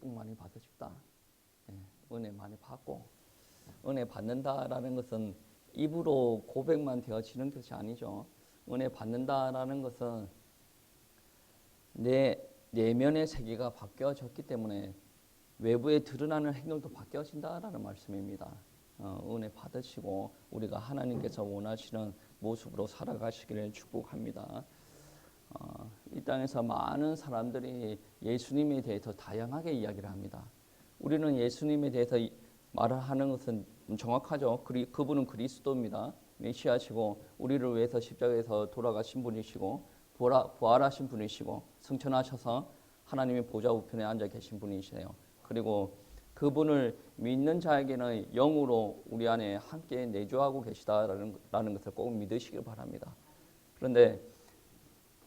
축복 많이 받으십다. 은혜 많이 받고, 은혜 받는다라는 것은 입으로 고백만 되어지는 것이 아니죠. 은혜 받는다라는 것은 내 내면의 세계가 바뀌어졌기 때문에 외부에 드러나는 행동도 바뀌어진다라는 말씀입니다. 은혜 받으시고 우리가 하나님께서 원하시는 모습으로 살아가시기를 축복합니다. 이 땅에서 많은 사람들이 예수님에 대해서 다양하게 이야기를 합니다. 우리는 예수님에 대해서 말을 하는 것은 정확하죠. 그분은 그리스도입니다. 메시아시고 우리를 위해서 십자가에서 돌아가신 분이시고 부활하신 분이시고 승천하셔서 하나님의 보좌 우편에 앉아 계신 분이시네요. 그리고 그분을 믿는 자에게는 영으로 우리 안에 함께 내주하고 계시다라는 것을 꼭 믿으시길 바랍니다. 그런데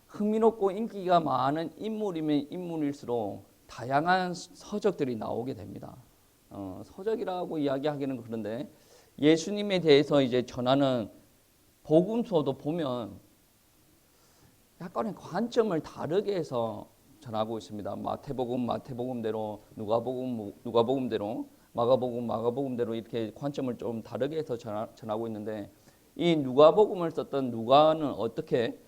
흥미롭고 인기가 많은 인물이면 인물일수록 다양한 서적들이 나오게 됩니다. 서적이라고 이야기하기는 그런데 예수님에 대해서 이제 전하는 복음서도 보면 약간의 관점을 다르게 해서 전하고 있습니다. 마태복음대로, 누가복음대로, 마가복음대로 이렇게 관점을 좀 다르게 해서 전하고 있는데 이 누가복음을 썼던 누가는 어떻게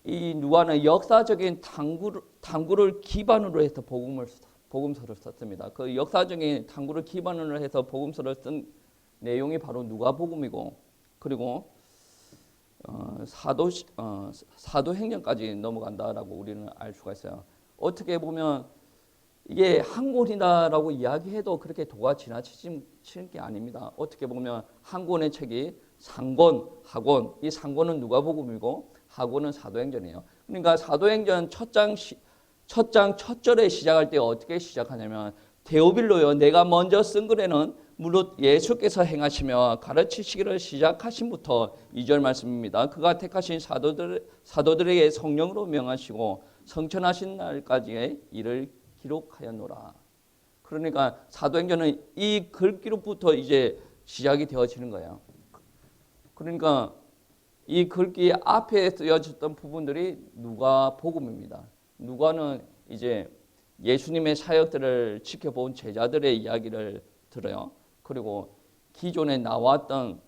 이 누가는 역사적인 탐구를 기반으로 해서 복음서를 썼습니다. 그 역사적인 탐구를 기반으로 해서 복음서를 쓴 내용이 바로 누가복음이고 그리고 사도행전까지 넘어간다라고 우리는 알 수가 있어요. 어떻게 보면 이게 한 권이다라고 이야기해도 그렇게 도가 지나치는 게 아닙니다. 어떻게 보면 한 권의 책이 상권, 하권, 이 상권은 누가복음이고 하권은 사도행전이에요. 그러니까 사도행전 첫 첫 절에 시작할 때 어떻게 시작하냐면 데오빌로요, 내가 먼저 쓴 글에는 무릇 예수께서 행하시며 가르치시기를 시작하신부터 2절 말씀입니다. 그가 택하신 사도들에게 성령으로 명하시고 성천하신 날까지의 일을 기록하였노라. 그러니까 사도행전은 이 글기로부터 이제 시작이 되어지는 거예요. 그러니까 이 글귀 앞에 쓰여졌던 부분들이 누가복음입니다. 누가는 이제 예수님의 사역들을 지켜본 제자들의 이야기를 들어요. 그리고 기존에 나왔던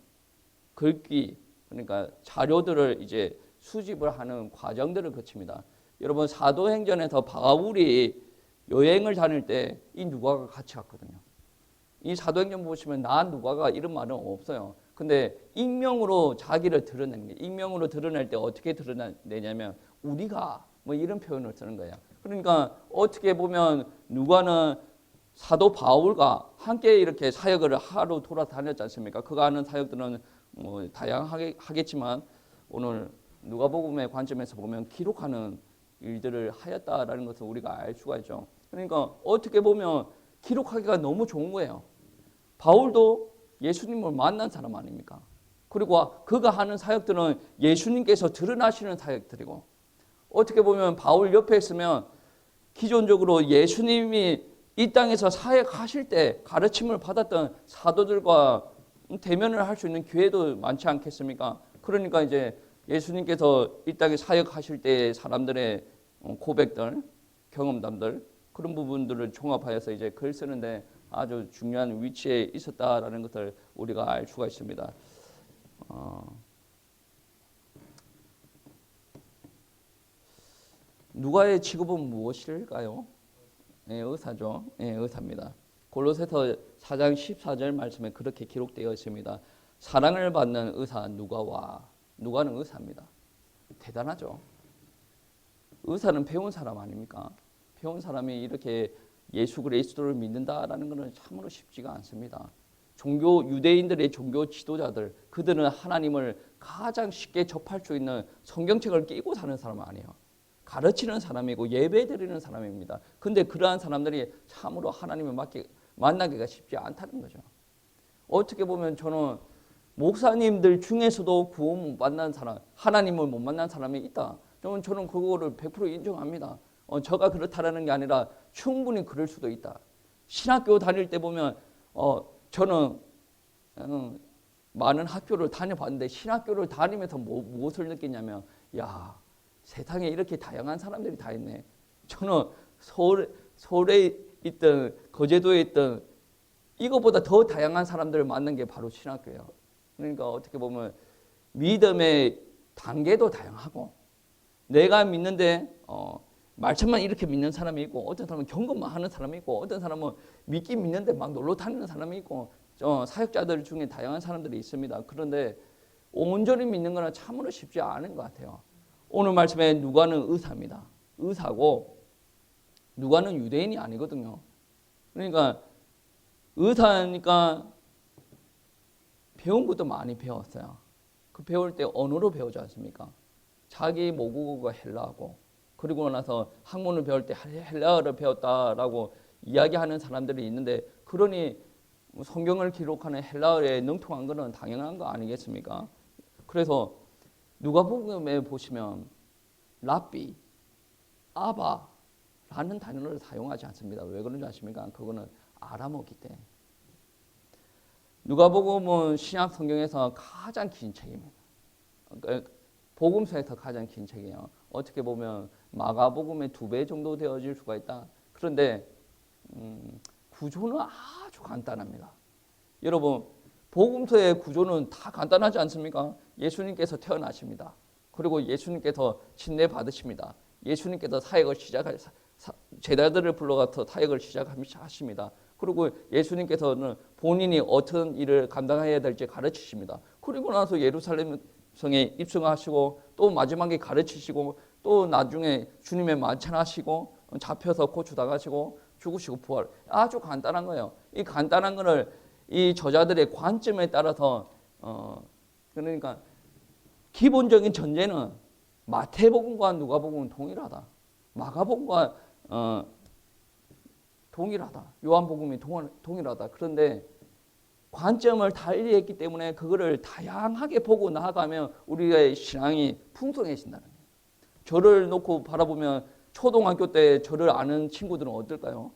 글귀, 그러니까 자료들을 이제 수집을 하는 과정들을 거칩니다. 여러분 사도행전에서 바울이 여행을 다닐 때 이 누가가 같이 갔거든요. 이 사도행전 보시면 나 누가가 이런 말은 없어요. 근데 익명으로 자기를 드러내는 게, 익명으로 드러낼 때 어떻게 드러내냐면 우리가 뭐 이런 표현을 쓰는 거예요. 그러니까 어떻게 보면 누가는 사도 바울과 함께 이렇게 사역을 하루 돌아다녔지 않습니까? 그가 하는 사역들은 뭐 다양하겠지만 오늘 누가복음의 관점에서 보면 기록하는 일들을 하였다라는 것을 우리가 알 수가 있죠. 그러니까 어떻게 보면 기록하기가 너무 좋은 거예요. 바울도 예수님을 만난 사람 아닙니까? 그리고 그가 하는 사역들은 예수님께서 드러나시는 사역들이고 어떻게 보면 바울 옆에 있으면 기존적으로 예수님이 이 땅에서 사역하실 때 가르침을 받았던 사도들과 대면을 할 수 있는 기회도 많지 않겠습니까? 그러니까 이제 예수님께서 이 땅에 사역하실 때 사람들의 고백들, 경험담들 그런 부분들을 종합하여서 이제 글 쓰는데 아주 중요한 위치에 있었다라는 것을 우리가 알 수가 있습니다. 누가의 직업은 무엇일까요? 의사죠. 의사입니다. 골로새서 4장 14절 말씀에 그렇게 기록되어 있습니다. 사랑을 받는 의사 누가는 의사입니다. 대단하죠. 의사는 배운 사람 아닙니까? 배운 사람이 이렇게 예수 그리스도를 믿는다라는 것은 참으로 쉽지가 않습니다. 유대인들의 종교 지도자들, 그들은 하나님을 가장 쉽게 접할 수 있는 성경책을 끼고 사는 사람 아니에요. 가르치는 사람이고 예배드리는 사람입니다. 근데 그러한 사람들이 참으로 하나님을 만나기가 쉽지 않다는 거죠. 어떻게 보면 저는 목사님들 중에서도 구원 못 만난 사람, 하나님을 못 만난 사람이 있다. 저는 그거를 100% 인정합니다. 저가 그렇다라는 게 아니라 충분히 그럴 수도 있다. 신학교 다닐 때 보면 저는 많은 학교를 다녀봤는데 신학교를 다니면서 무엇을 느끼냐면 세상에 이렇게 다양한 사람들이 다 있네. 저는 서울에 있던 거제도에 있던 이것보다 더 다양한 사람들을 만난 게 바로 신학교예요. 그러니까 어떻게 보면 믿음의 단계도 다양하고 내가 믿는데 말씀만 이렇게 믿는 사람이 있고 어떤 사람은 경건만 하는 사람이 있고 어떤 사람은 믿긴 믿는데 막 놀러 다니는 사람이 있고 사역자들 중에 다양한 사람들이 있습니다. 그런데 온전히 믿는 거는 참으로 쉽지 않은 것 같아요. 오늘 말씀에 누가는 의사입니다. 의사고 누가는 유대인이 아니거든요. 그러니까 의사니까 배운 것도 많이 배웠어요. 그 배울 때 언어로 배우지 않습니까? 자기 모국어가 헬라어고 그리고 나서 학문을 배울 때 헬라어를 배웠다라고 이야기하는 사람들이 있는데 그러니 성경을 기록하는 헬라어에 능통한 것은 당연한 거 아니겠습니까? 그래서 누가복음에 보시면 랍비, 아바라는 단어를 사용하지 않습니다. 왜 그런지 아십니까? 그거는 아람어기 때문에. 누가복음은 신약 성경에서 가장 긴 책입니다. 복음서에서 가장 긴 책이에요. 어떻게 보면 마가복음의 2배 정도 되어질 수가 있다. 그런데 구조는 아주 간단합니다. 여러분 복음서의 구조는 다 간단하지 않습니까? 예수님께서 태어나십니다. 그리고 예수님께서 침례 받으십니다. 예수님께서 사역을 제자들을 불러가서 사역을 시작하십니다. 그리고 예수님께서는 본인이 어떤 일을 감당해야 될지 가르치십니다. 그리고 나서 예루살렘 성에 입성하시고 또 마지막에 가르치시고 또 나중에 주님의 만찬하시고 잡혀서 고추당하시고 죽으시고 부활. 아주 간단한 거예요. 이 간단한 거를 이 저자들의 관점에 따라서 그러니까 기본적인 전제는 마태복음과 누가복음은 동일하다. 마가복음과 동일하다. 요한복음이 동일하다. 그런데 관점을 달리 했기 때문에 그거를 다양하게 보고 나아가면 우리의 신앙이 풍성해진다는 거예요. 저를 놓고 바라보면 초등학교 때 저를 아는 친구들은 어떨까요?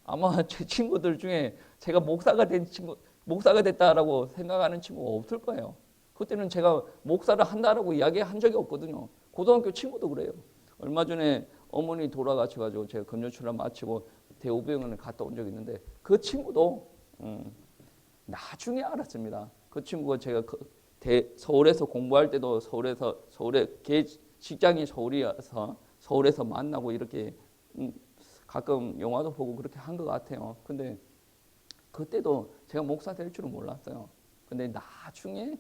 아마 제 친구들 중에 제가 목사가 됐다라고 생각하는 친구가 없을 거예요. 그때는 제가 목사를 한다라고 이야기한 적이 없거든요. 고등학교 친구도 그래요. 얼마 전에 어머니 돌아가셔가지고 제가 금요출을 마치고 대우병원을 갔다 온 적이 있는데 그 친구도 나중에 알았습니다. 그 친구가 제가 서울에서 공부할 때도 서울에 직장이 서울이어서 서울에서 만나고 이렇게 가끔 영화도 보고 그렇게 한 것 같아요. 근데 그때도 제가 목사 될 줄은 몰랐어요. 근데 나중에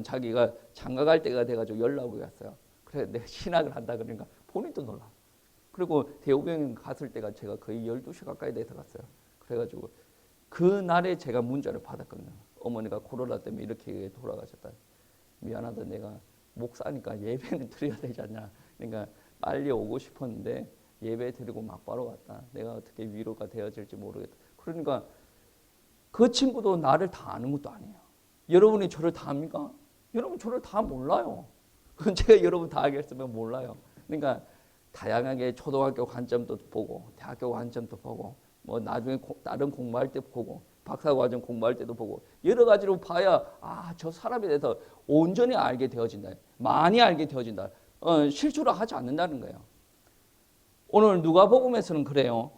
자기가 장가 갈 때가 돼가지고 연락이 왔어요. 그래 내가 신학을 한다 그러니까 본인도 놀라. 그리고 대우병원 갔을 때가 제가 거의 12시 가까이 돼서 갔어요. 그래가지고 그날에 제가 문자를 받았거든요. 어머니가 코로나 때문에 이렇게 돌아가셨다. 미안하다 내가 목사니까 예배는 드려야 되지 않냐. 그러니까 빨리 오고 싶었는데 예배 드리고 막바로 왔다. 내가 어떻게 위로가 되어질지 모르겠다. 그러니까 그 친구도 나를 다 아는 것도 아니에요. 여러분이 저를 다 압니까? 여러분 저를 다 몰라요. 그건 제가 여러분 다 알겠으면 몰라요. 그러니까 다양하게 초등학교 관점도 보고 대학교 관점도 보고 뭐 나중에 다른 공부할 때 보고 박사과정 공부할 때도 보고 여러 가지로 봐야 저 사람에 대해서 온전히 알게 되어진다. 많이 알게 되어진다. 실수를 하지 않는다는 거예요. 오늘 누가복음에서는 그래요.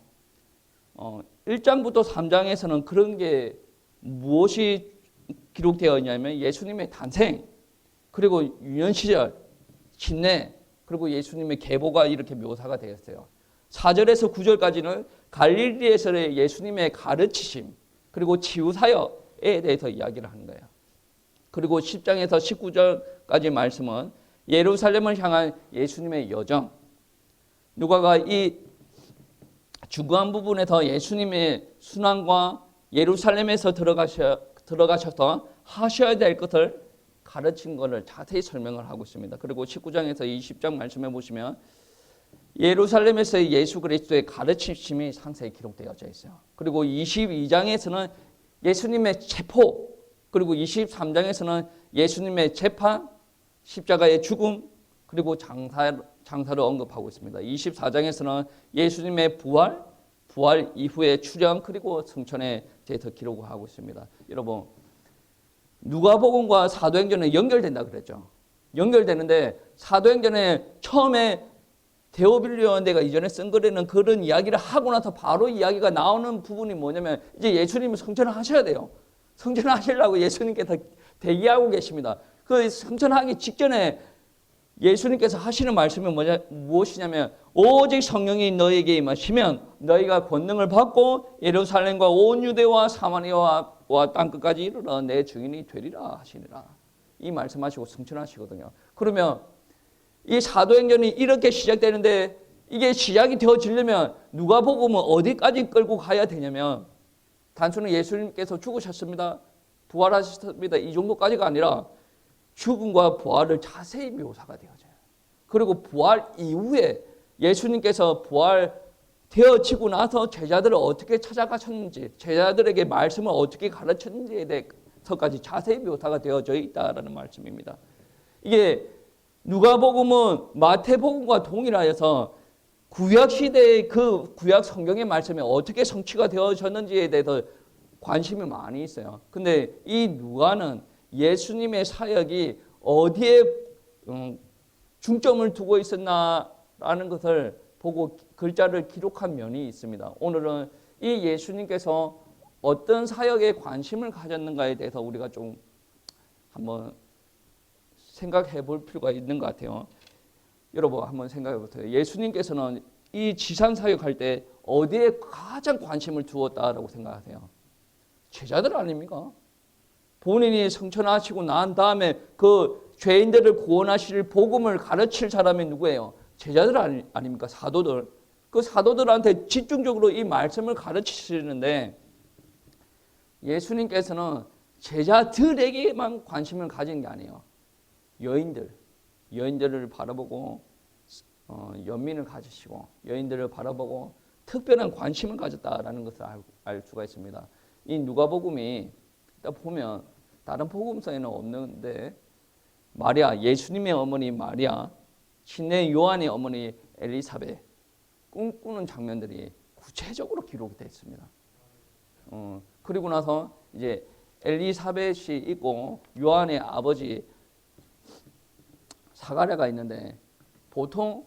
1장부터 3장에서는 그런 게 무엇이 기록되어 있냐면 예수님의 탄생 그리고 유년 시절 침례 그리고 예수님의 계보가 이렇게 묘사가 되었어요. 4절에서 9절까지는 갈릴리에서의 예수님의 가르치심 그리고 치유 사역에 대해서 이야기를 하는 거예요. 그리고 10장에서 19절까지 말씀은 예루살렘을 향한 예수님의 여정. 누가가 이 중간 부분에서 예수님의 순환과 예루살렘에서 들어가셔서 하셔야 될 것을 가르친 것을 자세히 설명을 하고 있습니다. 그리고 19장에서 20장 말씀해 보시면 예루살렘에서의 예수 그리스도의 가르치심이 상세히 기록되어져 있어요. 그리고 22장에서는 예수님의 체포, 그리고 23장에서는 예수님의 재판, 십자가의 죽음, 그리고 장사를 언급하고 있습니다. 24장에서는 예수님의 부활 이후의 출현, 그리고 승천에 대해서 기록을 하고 있습니다. 여러분, 누가복음과 사도행전은 연결된다 그랬죠. 연결되는데 사도행전에 처음에 데오빌리오 내가 이전에 쓴 글에는 그런 이야기를 하고 나서 바로 이야기가 나오는 부분이 뭐냐면 이제 예수님은 성천을 하셔야 돼요. 성천을 하시려고 예수님께서 대기하고 계십니다. 그 성천하기 직전에 예수님께서 하시는 말씀이 무엇이냐면 오직 성령이 너에게 임하시면 너희가 권능을 받고 예루살렘과 온 유대와 사마리아와 땅끝까지 이르러 내 증인이 되리라 하시니라. 이 말씀하시고 성천하시거든요. 그러면 이 사도행전이 이렇게 시작되는데 이게 시작이 되어지려면 누가복음은 어디까지 끌고 가야 되냐면 단순히 예수님께서 죽으셨습니다, 부활하셨습니다 이 정도까지가 아니라 죽음과 부활을 자세히 묘사가 되어져요. 그리고 부활 이후에 예수님께서 부활되어지고 나서 제자들을 어떻게 찾아가셨는지, 제자들에게 말씀을 어떻게 가르쳤는지에 대해서까지 자세히 묘사가 되어져 있다는 말씀입니다. 이게 누가복음은 마태복음과 동일하여서 구약시대의 그 구약 성경의 말씀이 어떻게 성취가 되어졌는지에 대해서 관심이 많이 있어요. 근데 이 누가는 예수님의 사역이 어디에 중점을 두고 있었나라는 것을 보고 글자를 기록한 면이 있습니다. 오늘은 이 예수님께서 어떤 사역에 관심을 가졌는가에 대해서 우리가 좀 한번 생각해 볼 필요가 있는 것 같아요. 여러분 한번 생각해 보세요. 예수님께서는 이 지상 사역할 때 어디에 가장 관심을 두었다라고 생각하세요? 제자들 아닙니까? 본인이 성천하시고 난 다음에 그 죄인들을 구원하실 복음을 가르칠 사람이 누구예요? 제자들 아닙니까? 사도들. 그 사도들한테 집중적으로 이 말씀을 가르치시는데 예수님께서는 제자들에게만 관심을 가진 게 아니에요. 여인들을 바라보고 연민을 가지시고 여인들을 바라보고 특별한 관심을 가졌다라는 것을 알 수가 있습니다. 이 누가복음이 딱 보면 다른 복음서에는 없는데 마리아, 예수님의 어머니 마리아, 신의 요한의 어머니 엘리사벳 꿈꾸는 장면들이 구체적으로 기록이 되어 있습니다. 그리고 나서 이제 엘리사벳이 있고 요한의 아버지 사가랴가 있는데 보통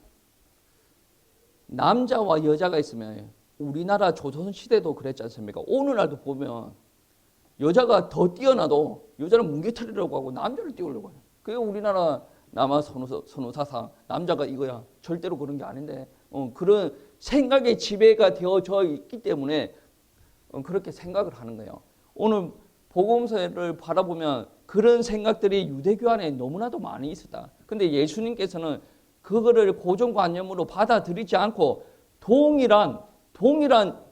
남자와 여자가 있으면 우리나라 조선시대도 그랬지 않습니까? 오늘날도 보면 여자가 더 뛰어나도 여자는 뭉개털이라고 하고 남자를 띄우려고 해요. 그게 우리나라 남아 선호사상 남자가 이거야. 절대로 그런 게 아닌데 그런 생각의 지배가 되어져 있기 때문에 그렇게 생각을 하는 거예요. 오늘 복음서를 바라보면 그런 생각들이 유대교 안에 너무나도 많이 있었다. 근데 예수님께서는 그거를 고정관념으로 받아들이지 않고 동일한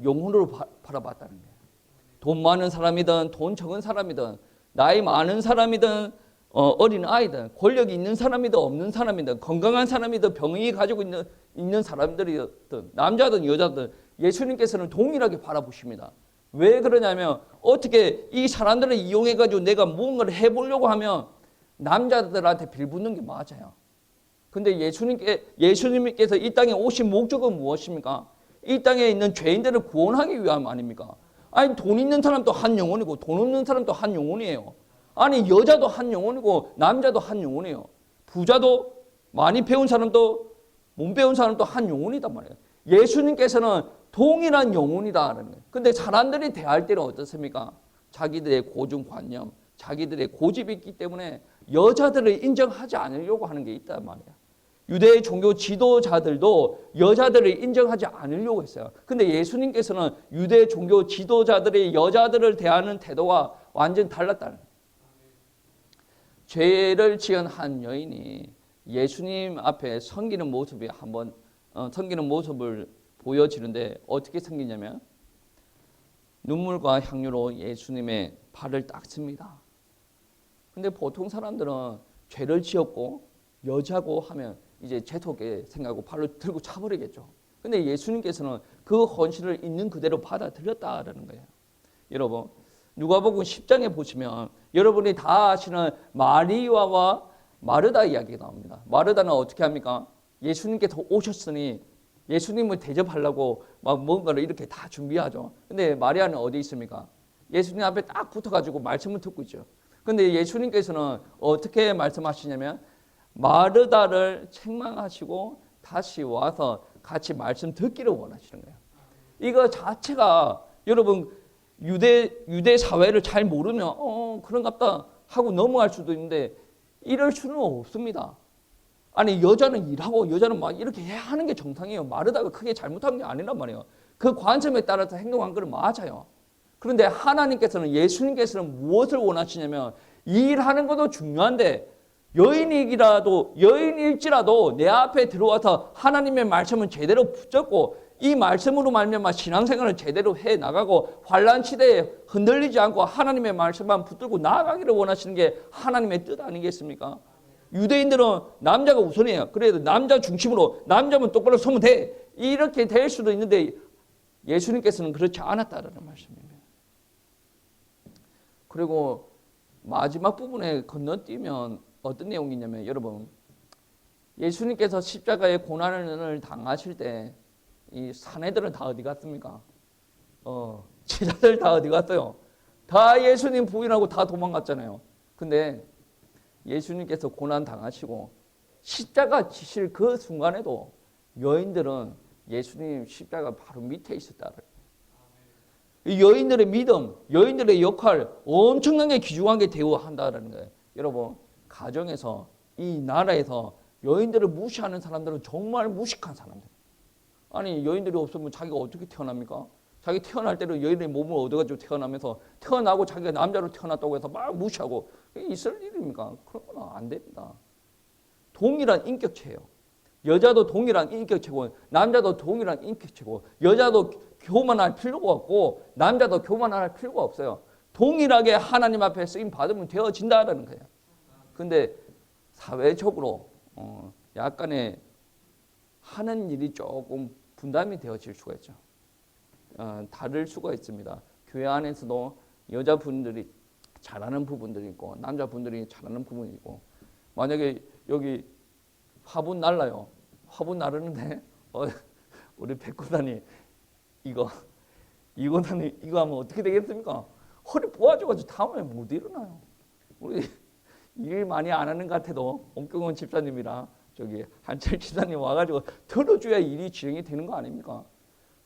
영혼으로 바라봤다는 거예요. 돈 많은 사람이든 돈 적은 사람이든 나이 많은 사람이든 어린 아이든 권력이 있는 사람이든 없는 사람이든 건강한 사람이든 병이 가지고 있는 사람들이든 남자든 여자든 예수님께서는 동일하게 바라보십니다. 왜 그러냐면 어떻게 이 사람들을 이용해가지고 내가 무언가를 해보려고 하면 남자들한테 빌붙는 게 맞아요. 근데 예수님께서 이 땅에 오신 목적은 무엇입니까? 이 땅에 있는 죄인들을 구원하기 위함 아닙니까? 아니 돈 있는 사람도 한 영혼이고 돈 없는 사람도 한 영혼이에요. 아니 여자도 한 영혼이고 남자도 한 영혼이에요. 부자도 많이 배운 사람도 못 배운 사람도 한 영혼이단 말이에요. 예수님께서는 동일한 영혼이다라는 거예요. 근데 사람들이 대할 때는 어떻습니까? 자기들의 고정관념, 자기들의 고집이 있기 때문에 여자들을 인정하지 않으려고 하는 게 있단 말이에요. 유대 종교 지도자들도 여자들을 인정하지 않으려고 했어요. 근데 예수님께서는 유대 종교 지도자들이 여자들을 대하는 태도가 완전 달랐다는 거예요. 죄를 지은 한 여인이 예수님 앞에 섬기는 모습이 섬기는 모습을 보여지는데 어떻게 섬기냐면 눈물과 향유로 예수님의 발을 닦습니다. 근데 보통 사람들은 죄를 지었고 여자고 하면 이제 재촉에 생각하고 발로 들고 차버리겠죠. 근데 예수님께서는 그 헌신을 있는 그대로 받아들였다라는 거예요. 여러분 누가복음 10장에 보시면 여러분이 다 아시는 마리아와 마르다 이야기가 나옵니다. 마르다는 어떻게 합니까? 예수님께서 오셨으니 예수님을 대접하려고 막 뭔가를 이렇게 다 준비하죠. 근데 마리아는 어디 있습니까? 예수님 앞에 딱 붙어가지고 말씀을 듣고 있죠. 근데 예수님께서는 어떻게 말씀하시냐면 마르다를 책망하시고 다시 와서 같이 말씀 듣기를 원하시는 거예요. 이거 자체가 여러분 유대 사회를 잘 모르면 그런갑다 하고 넘어갈 수도 있는데 이럴 수는 없습니다. 아니 여자는 일하고 여자는 막 이렇게 하는 게 정상이에요. 마르다가 크게 잘못한 게 아니란 말이에요. 그 관점에 따라서 행동한 건 맞아요. 그런데 하나님께서는 예수님께서는 무엇을 원하시냐면 일하는 것도 중요한데 여인일지라도 내 앞에 들어와서 하나님의 말씀을 제대로 붙잡고 이 말씀으로 말미암아 신앙생활을 제대로 해 나가고 환난 시대에 흔들리지 않고 하나님의 말씀만 붙들고 나아가기를 원하시는 게 하나님의 뜻 아니겠습니까? 유대인들은 남자가 우선이에요. 그래도 남자 중심으로 남자면 똑바로 서면 돼. 이렇게 될 수도 있는데 예수님께서는 그렇지 않았다라는 말씀입니다. 그리고 마지막 부분에 건너뛰면 어떤 내용이냐면 여러분 예수님께서 십자가의 고난을 당하실 때 이 사내들은 다 어디 갔습니까? 제자들 다 어디 갔어요? 다 예수님 부인하고 다 도망갔잖아요. 근데 예수님께서 고난 당하시고 십자가 지실 그 순간에도 여인들은 예수님 십자가 바로 밑에 있었다. 여인들의 믿음, 여인들의 역할 엄청나게 귀중하게 대우한다라는 거예요. 여러분 가정에서 이 나라에서 여인들을 무시하는 사람들은 정말 무식한 사람들. 아니 여인들이 없으면 자기가 어떻게 태어납니까? 자기 태어날 때로 여인의 몸을 얻어가지고 태어나면서 태어나고 자기가 남자로 태어났다고 해서 막 무시하고 이게 있을 일입니까? 그런 건 안 됩니다. 동일한 인격체예요. 여자도 동일한 인격체고 남자도 동일한 인격체고 여자도 교만할 필요가 없고 남자도 교만할 필요가 없어요. 동일하게 하나님 앞에 쓰임 받으면 되어진다라는 거예요. 근데 사회적으로 약간의 하는 일이 조금 분담이 되어질 수가 있죠. 다를 수가 있습니다. 교회 안에서도 여자분들이 잘하는 부분들이 있고 남자분들이 잘하는 부분이 있고 만약에 여기 화분 날라요. 화분 나르는데 우리 백고단이 이거 하면 어떻게 되겠습니까? 허리 부어져가지고 다음에 못 일어나요. 우리 일 많이 안 하는 것 같아도 엄경원 집사님이랑 저기 한철 집사님 와가지고 들어줘야 일이 진행이 되는 거 아닙니까?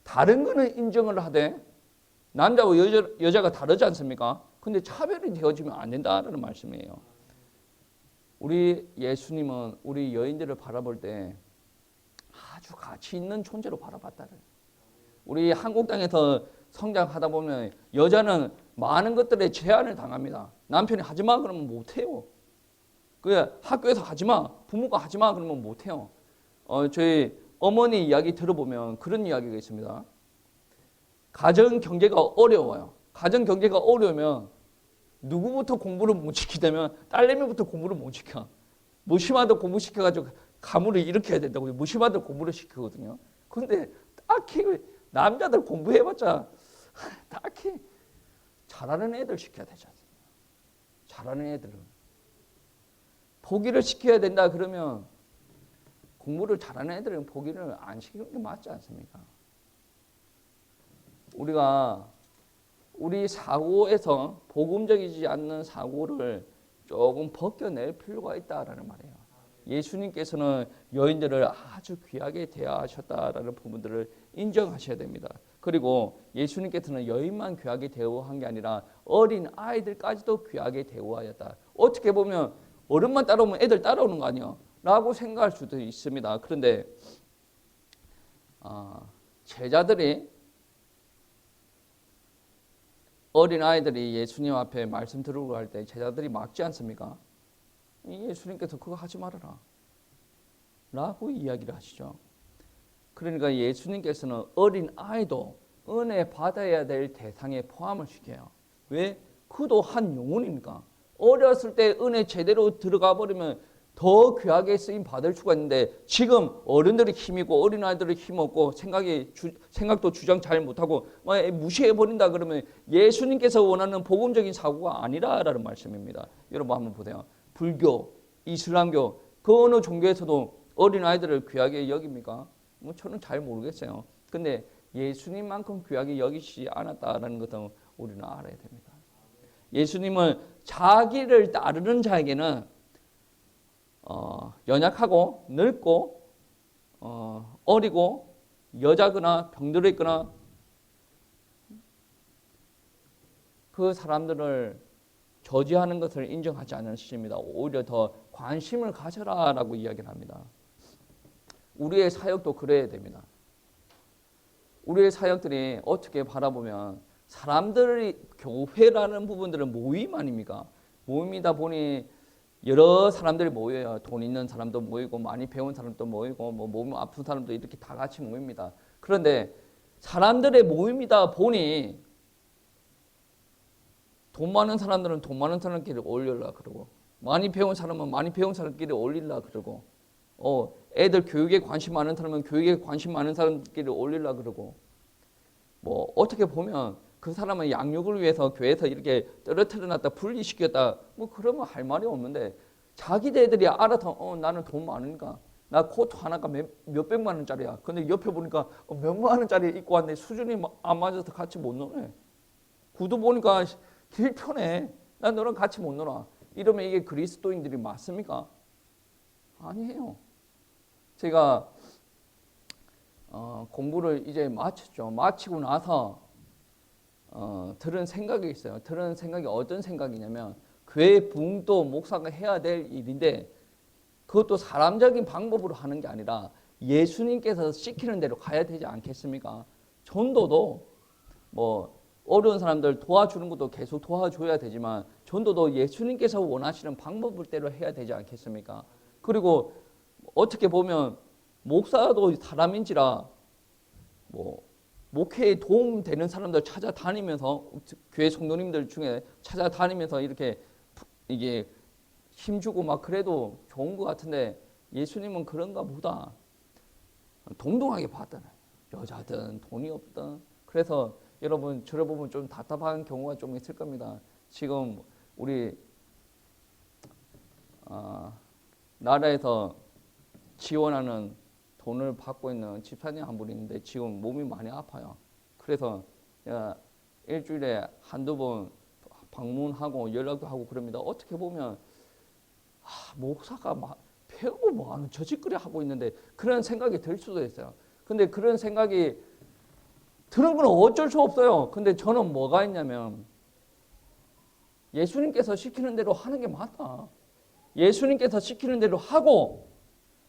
다른 거는 인정을 하되 남자와 여자가 다르지 않습니까? 근데 차별이 되어지면 안 된다는 말씀이에요. 우리 예수님은 우리 여인들을 바라볼 때 아주 가치 있는 존재로 바라봤다는. 우리 한국 땅에서 성장하다 보면 여자는 많은 것들에 제한을 당합니다. 남편이 하지마 그러면 못해요. 학교에서 하지마, 부모가 하지마 그러면 못해요. 저희 어머니 이야기 들어보면 그런 이야기가 있습니다. 가정 경제가 어려워요. 가정 경제가 어려우면 누구부터 공부를 못 시키냐면 딸내미부터 공부를 못 시켜. 무심하다 공부시켜가지고 가문을 일으켜야 된다고 무심하다 공부를 시키거든요. 그런데 딱히 남자들 공부해봤자 딱히 잘하는 애들 시켜야 되지 않습니까? 잘하는 애들은. 포기를 시켜야 된다 그러면 공부를 잘하는 애들은 포기를 안 시키는 게 맞지 않습니까? 우리가 우리 사고에서 복음적이지 않는 사고를 조금 벗겨낼 필요가 있다라는 말이에요. 예수님께서는 여인들을 아주 귀하게 대하셨다라는 부분들을 인정하셔야 됩니다. 그리고 예수님께서는 여인만 귀하게 대우한 게 아니라 어린 아이들까지도 귀하게 대우하였다. 어떻게 보면 어른만 따라오면 애들 따라오는 거 아니야? 라고 생각할 수도 있습니다. 그런데 제자들이 어린 아이들이 예수님 앞에 말씀 들으러 갈 때 제자들이 막지 않습니까? 예수님께서 그거 하지 말아라 라고 이야기를 하시죠. 그러니까 예수님께서는 어린 아이도 은혜 받아야 될 대상에 포함을 시켜요. 왜? 그도 한 영혼입니까? 어렸을 때 은혜 제대로 들어가 버리면 더 귀하게 쓰임 받을 수가 있는데 지금 어른들이 힘이고 어린아이들이 힘없고 생각도 주장 잘 못하고 무시해버린다 그러면 예수님께서 원하는 복음적인 사고가 아니라라는 말씀입니다. 여러분 한번 보세요. 불교, 이슬람교 그 어느 종교에서도 어린아이들을 귀하게 여깁니까? 저는 잘 모르겠어요. 근데 예수님만큼 귀하게 여기시지 않았다는 것은 우리는 알아야 됩니다. 예수님은 자기를 따르는 자에게는 연약하고 늙고 어리고 여자거나 병들어 있거나 그 사람들을 저지하는 것을 인정하지 않으십니다. 오히려 더 관심을 가져라라고 이야기를 합니다. 우리의 사역도 그래야 됩니다. 우리의 사역들이 어떻게 바라보면 사람들이 교회라는 부분들은 모임 아닙니까? 모임이다 보니 여러 사람들이 모여요. 돈 있는 사람도 모이고 많이 배운 사람도 모이고 뭐 몸 아픈 사람도 이렇게 다 같이 모입니다. 그런데 사람들의 모임이다 보니 돈 많은 사람들은 돈 많은 사람끼리 어울리려 그러고 많이 배운 사람은 많이 배운 사람끼리 어울리려 그러고 애들 교육에 관심 많은 사람은 교육에 관심 많은 사람끼리 어울리려 그러고 뭐 어떻게 보면 그 사람은 양육을 위해서 교회에서 이렇게 떨어뜨려 놨다 분리시켰다 뭐 그러면 할 말이 없는데 자기들이 알아서 나는 돈 많으니까 나 코트 하나가 몇백만 원짜리야. 근데 옆에 보니까 몇만 원짜리 입고 왔는데 수준이 안 맞아서 같이 못 노네. 구두 보니까 길 편해. 난 너랑 같이 못 놀아. 이러면 이게 그리스도인들이 맞습니까? 아니에요. 제가 공부를 이제 마쳤죠. 마치고 나서 들은 생각이 있어요. 들은 생각이 어떤 생각이냐면 교회 부흥도 목사가 해야 될 일인데 그것도 사람적인 방법으로 하는 게 아니라 예수님께서 시키는 대로 가야 되지 않겠습니까? 전도도 뭐 어려운 사람들 도와주는 것도 계속 도와줘야 되지만 전도도 예수님께서 원하시는 방법대로 해야 되지 않겠습니까? 그리고 어떻게 보면 목사도 사람인지라 뭐 목회에 도움되는 사람들 찾아다니면서 교회 성도님들 중에 찾아다니면서 이렇게 이게 힘주고 막 그래도 좋은 것 같은데 예수님은 그런가 보다 동등하게 봤다는 여자든 돈이 없든 그래서 여러분 저를 보면 좀 답답한 경우가 좀 있을 겁니다. 지금 우리 나라에서 지원하는 돈을 받고 있는 집사님 한 분 있는데 지금 몸이 많이 아파요. 그래서 제가 일주일에 한두 번 방문하고 연락도 하고 그럽니다. 어떻게 보면 목사가 막 배우고 뭐하는 저 짓거리 하고 있는데 그런 생각이 들 수도 있어요. 근데 그런 생각이 드는 건 어쩔 수 없어요. 근데 저는 뭐가 있냐면 예수님께서 시키는 대로 하는 게 맞다. 예수님께서 시키는 대로 하고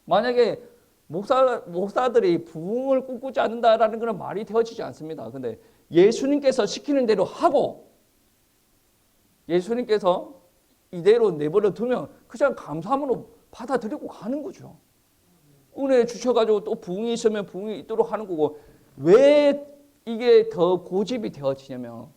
만약에 목사들이 부흥을 꿈꾸지 않는다라는 것은 말이 되어지지 않습니다. 근데 예수님께서 시키는 대로 하고 예수님께서 이대로 내버려 두면 그냥 감사함으로 받아들이고 가는 거죠. 은혜 주셔가지고 또 부흥이 있으면 부흥이 있도록 하는 거고 왜 이게 더 고집이 되어지냐면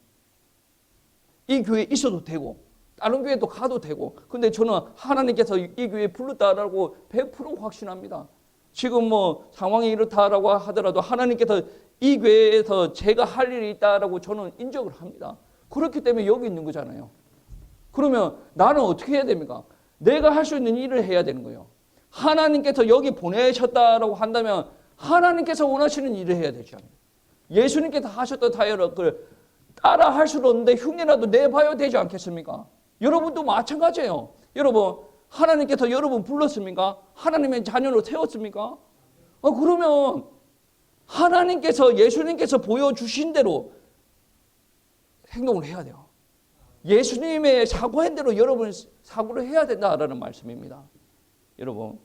이 교회에 있어도 되고 다른 교회도 가도 되고 근데 저는 하나님께서 이 교회에 불렀다라고 100% 확신합니다. 지금 뭐 상황이 이렇다라고 하더라도 하나님께서 이 교회에서 제가 할 일이 있다라고 저는 인정을 합니다. 그렇기 때문에 여기 있는 거잖아요. 그러면 나는 어떻게 해야 됩니까? 내가 할 수 있는 일을 해야 되는 거예요. 하나님께서 여기 보내셨다라고 한다면 하나님께서 원하시는 일을 해야 되죠. 예수님께서 하셨던 다이어를 따라 할 수는 없는데 흉내라도 내봐야 되지 않겠습니까? 여러분도 마찬가지예요. 여러분 하나님께서 여러분 불렀습니까? 하나님의 자녀로 세웠습니까? 그러면 하나님께서 예수님께서 보여주신 대로 행동을 해야 돼요. 예수님의 사고한 대로 여러분 사고를 해야 된다라는 말씀입니다. 여러분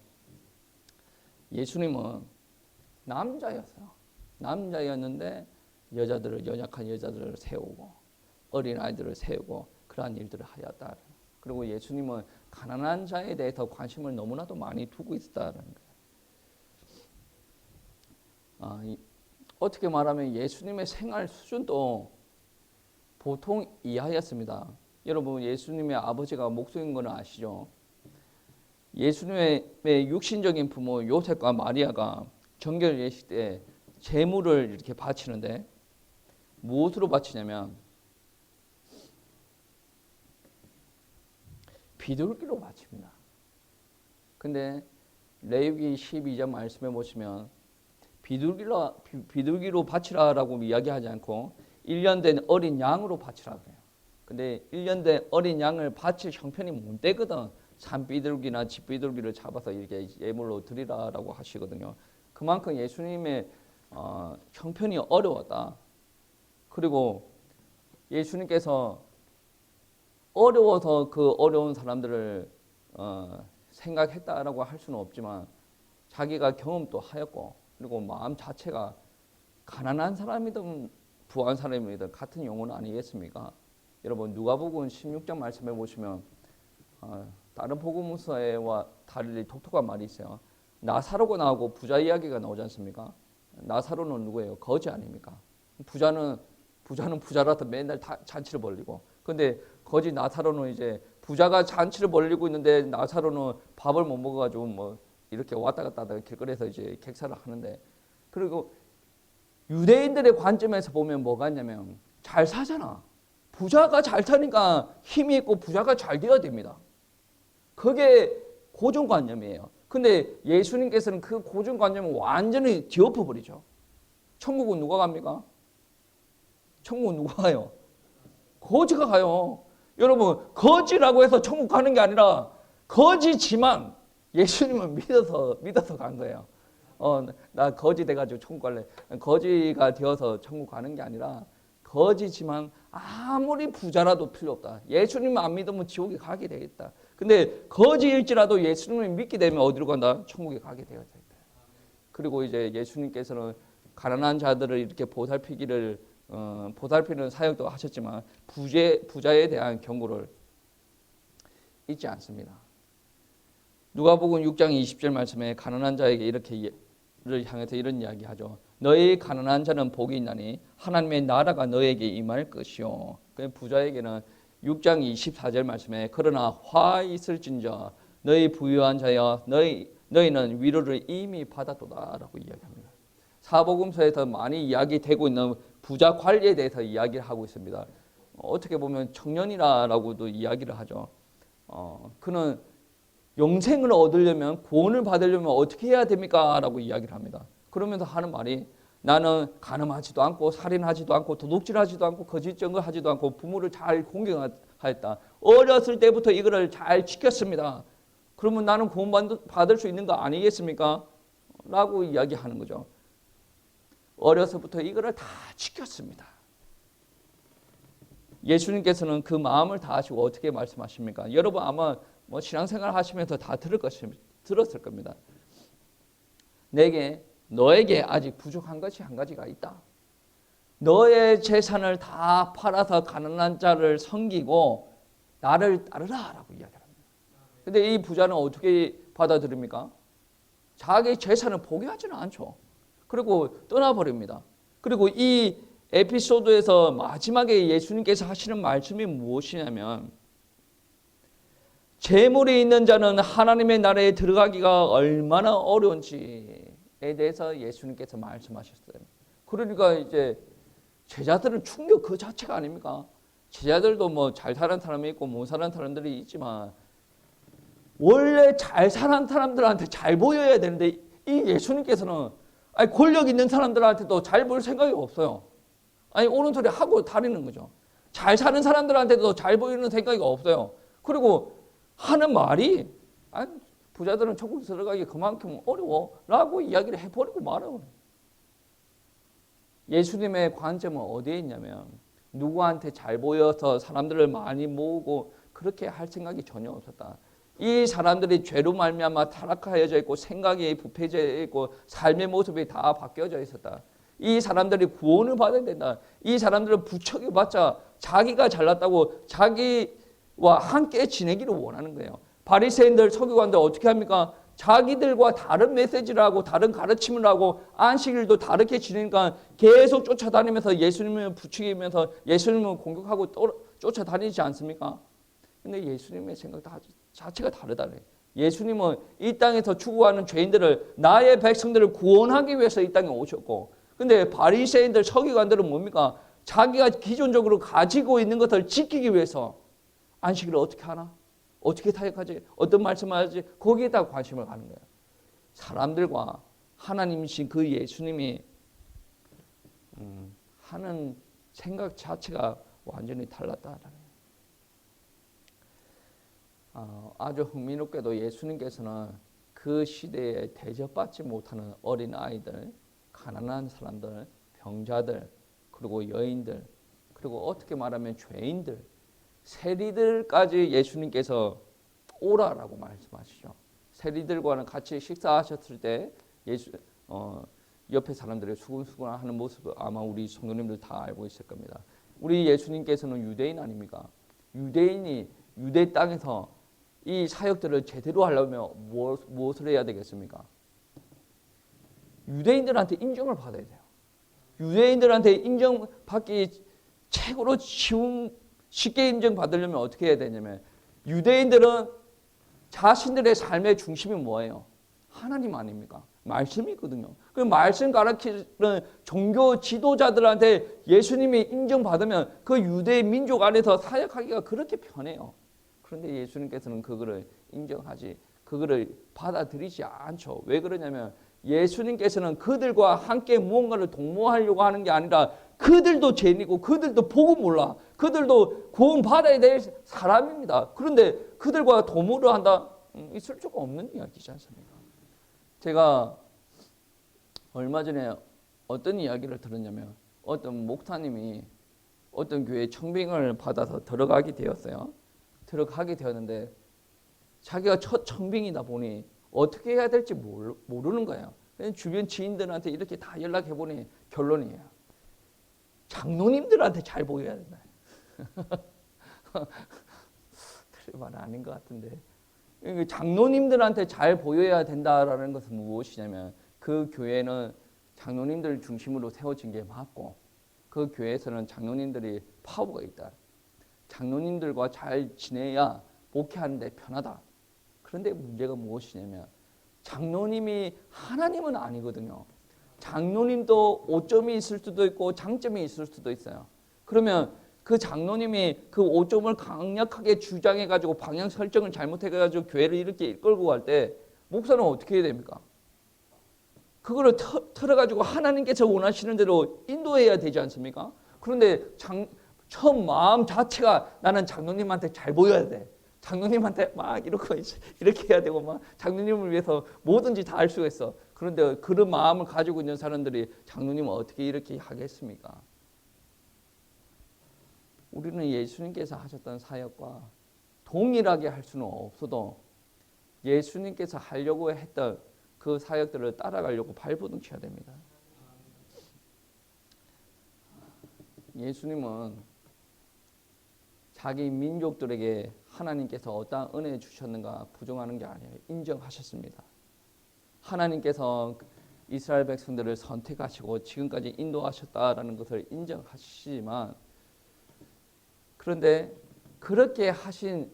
예수님은 남자였어요. 남자였는데 연약한 여자들을 세우고 어린아이들을 세우고 그러한 일들을 하였다. 그리고 예수님은 가난한 자에 대해서 관심을 너무나도 많이 두고 있었다는 거예요. 어떻게 말하면 예수님의 생활 수준도 보통 이하였습니다. 여러분 예수님의 아버지가 목수인 건 아시죠? 예수님의 육신적인 부모 요셉과 마리아가 정결 예식 때 제물을 이렇게 바치는데 무엇으로 바치냐면 비둘기로 바칩니다. 근데 레위기 12장 말씀해 보시면 비둘기로 바치라라고 이야기하지 않고 1년 된 어린 양으로 바치라 그래요. 근데 1년 된 어린 양을 바칠 형편이 못 되거든. 산비둘기나 집비둘기를 잡아서 이렇게 예물로 드리라라고 하시거든요. 그만큼 예수님의 형편이 어려웠다. 그리고 예수님께서 어려워서 그 어려운 사람들을 생각했다라고 할 수는 없지만 자기가 경험도 하였고 그리고 마음 자체가 가난한 사람이든 부한 사람이든 같은 영혼 아니겠습니까? 여러분 누가복음 16장 말씀해 보시면 다른 복음서와 달리 독특한 말이 있어요. 나사로가 나오고 부자 이야기가 나오지 않습니까? 나사로는 누구예요? 거지 아닙니까? 부자는 부자라서 맨날 잔치를 벌리고, 근데 거지 나사로는 이제 부자가 잔치를 벌리고 있는데 나사로는 밥을 못 먹어가지고 뭐 이렇게 왔다 갔다 하다가 길거리에서 이제 객사를 하는데, 그리고 유대인들의 관점에서 보면 뭐가 있냐면 잘 사잖아. 부자가 잘 사니까 힘이 있고 부자가 잘 되어야 됩니다. 그게 고정관념이에요. 근데 예수님께서는 그 고정관념을 완전히 뒤엎어버리죠. 천국은 누가 갑니까? 천국은 누가 가요? 거지가 가요. 여러분 거지라고 해서 천국 가는 게 아니라 거지지만 예수님을 믿어서 간 거예요. 나 거지 돼가지고 천국 갈래. 거지가 되어서 천국 가는 게 아니라 거지지만 아무리 부자라도 필요 없다. 예수님을 안 믿으면 지옥에 가게 되겠다. 근데 거지일지라도 예수님을 믿게 되면 어디로 간다? 천국에 가게 되었다. 그리고 이제 예수님께서는 가난한 자들을 이렇게 보살피기를 보살피는 사역도 하셨지만 부자에 대한 경고를 잊지 않습니다. 누가복음 6장 20절 말씀에 가난한 자에게 이렇게를 향해서 이런 이야기하죠. 너희 가난한 자는 복이 있나니 하나님의 나라가 너에게 임할 것이요. 그 부자에게는 6장 24절 말씀에 그러나 화 있을진저 너희 부유한 자여 너희는 위로를 이미 받았도다라고 이야기합니다. 사복음서에서 많이 이야기되고 있는 부자 관리에 대해서 이야기를 하고 있습니다. 어떻게 보면 청년이라고도 이야기를 하죠. 그는 영생을 얻으려면 구원을 받으려면 어떻게 해야 됩니까? 라고 이야기를 합니다. 그러면서 하는 말이 나는 간음하지도 않고 살인하지도 않고 도둑질하지도 않고 거짓 증거하지도 않고 부모를 잘 공경하였다. 어렸을 때부터 이거를 잘 지켰습니다. 그러면 나는 구원 받을 수 있는 거 아니겠습니까? 라고 이야기하는 거죠. 어려서부터 이거를 다 지켰습니다. 예수님께서는 그 마음을 다 하시고 어떻게 말씀하십니까? 여러분 아마 신앙생활 하시면서 다 들었을 겁니다. 너에게 아직 부족한 것이 한 가지가 있다. 너의 재산을 다 팔아서 가난한 자를 섬기고 나를 따르라 라고 이야기합니다. 근데 이 부자는 어떻게 받아들입니까? 자기 재산을 포기하지는 않죠. 그리고 떠나버립니다. 그리고 이 에피소드에서 마지막에 예수님께서 하시는 말씀이 무엇이냐면 재물이 있는 자는 하나님의 나라에 들어가기가 얼마나 어려운지에 대해서 예수님께서 말씀하셨어요. 그러니까 이제 제자들은 충격 그 자체가 아닙니까? 제자들도 잘 사는 사람이 있고 못 사는 사람들이 있지만 원래 잘 사는 사람들한테 잘 보여야 되는데 이 예수님께서는 권력 있는 사람들한테도 잘 보일 생각이 없어요. 옳은 소리 하고 다니는 거죠. 잘 사는 사람들한테도 잘 보이는 생각이 없어요. 그리고 하는 말이 부자들은 천국 들어가기 그만큼 어려워라고 이야기를 해버리고 말아요. 예수님의 관점은 어디에 있냐면 누구한테 잘 보여서 사람들을 많이 모으고 그렇게 할 생각이 전혀 없었다. 이 사람들이 죄로 말미암아 타락하여져 있고 생각이 부패져 있고 삶의 모습이 다 바뀌어져 있었다. 이 사람들이 구원을 받아야 된다. 이 사람들은 부척이 받자 자기가 잘났다고 자기와 함께 지내기를 원하는 거예요. 바리새인들 서기관들 어떻게 합니까? 자기들과 다른 메시지를 하고 다른 가르침을 하고 안식일도 다르게 지내니까 계속 쫓아다니면서 예수님을 부추기면서 예수님을 공격하고 쫓아다니지 않습니까? 근데 예수님의 생각 자체가 다르다. 예수님은 이 땅에서 추구하는 죄인들을 나의 백성들을 구원하기 위해서 이 땅에 오셨고, 근데 바리새인들 서기관들은 뭡니까? 자기가 기존적으로 가지고 있는 것을 지키기 위해서 안식일을 어떻게 하나? 어떻게 사역하지? 어떤 말씀을 하지? 거기에다 관심을 가는 거예요. 사람들과 하나님이신 그 예수님이 하는 생각 자체가 완전히 달랐다라는 아주 흥미롭게도 예수님께서는 그 시대에 대접받지 못하는 어린 아이들, 가난한 사람들, 병자들, 그리고 여인들, 그리고 어떻게 말하면 죄인들, 세리들까지 예수님께서 오라라고 말씀하시죠. 세리들과는 같이 식사하셨을 때 옆에 사람들의 수근수근하는 모습을 아마 우리 성도님들 다 알고 있을 겁니다. 우리 예수님께서는 유대인 아닙니까? 유대인이 유대 땅에서 이 사역들을 제대로 하려면 무엇을 해야 되겠습니까? 유대인들한테 인정을 받아야 돼요. 유대인들한테 인정받기 최고로 쉽게 인정받으려면 어떻게 해야 되냐면, 유대인들은 자신들의 삶의 중심이 뭐예요? 하나님 아닙니까? 말씀이거든요. 그 말씀 가르치는 종교 지도자들한테 예수님이 인정받으면 그 유대 민족 안에서 사역하기가 그렇게 편해요. 그런데 예수님께서는 그거를 그거를 받아들이지 않죠. 왜 그러냐면 예수님께서는 그들과 함께 무언가를 동모하려고 하는 게 아니라 그들도 죄인이고 그들도 복음 몰라. 그들도 구원 받아야 될 사람입니다. 그런데 그들과 도모를 한다? 있을 수가 없는 이야기지 않습니까? 제가 얼마 전에 어떤 이야기를 들었냐면, 어떤 목사님이 어떤 교회에 청빙을 받아서 들어가게 되었어요. 들어가게 되었는데 자기가 첫 청빙이다 보니 어떻게 해야 될지 모르는 거예요. 주변 지인들한테 이렇게 다 연락해보니 결론이에요. 장로님들한테 잘 보여야 된다. 틀린 말은 아닌 것 같은데, 장로님들한테 잘 보여야 된다라는 것은 무엇이냐면, 그 교회는 장로님들 중심으로 세워진 게 맞고 그 교회에서는 장로님들이 파워가 있다. 장로님들과 잘 지내야 목회하는 데 편하다. 그런데 문제가 무엇이냐면 장로님이 하나님은 아니거든요. 장로님도 오점이 있을 수도 있고 장점이 있을 수도 있어요. 그러면 그 장로님이 그 오점을 강력하게 주장해가지고 방향 설정을 잘못해가지고 교회를 이렇게 이끌고 갈 때 목사는 어떻게 해야 됩니까? 그거를 틀어가지고 하나님께서 원하시는 대로 인도해야 되지 않습니까? 그런데 처음 마음 자체가 나는 장로님한테 잘 보여야 돼. 장로님한테 막 이렇게 해야 되고 막 장로님을 위해서 뭐든지 다 할 수가 있어. 그런데 그런 마음을 가지고 있는 사람들이 장로님을 어떻게 이렇게 하겠습니까? 우리는 예수님께서 하셨던 사역과 동일하게 할 수는 없어도 예수님께서 하려고 했던 그 사역들을 따라가려고 발버둥 쳐야 됩니다. 예수님은 자기 민족들에게 하나님께서 어떠한 은혜 주셨는가 부정하는 게 아니에요. 인정하셨습니다. 하나님께서 이스라엘 백성들을 선택하시고 지금까지 인도하셨다라는 것을 인정하시지만, 그런데 그렇게 하신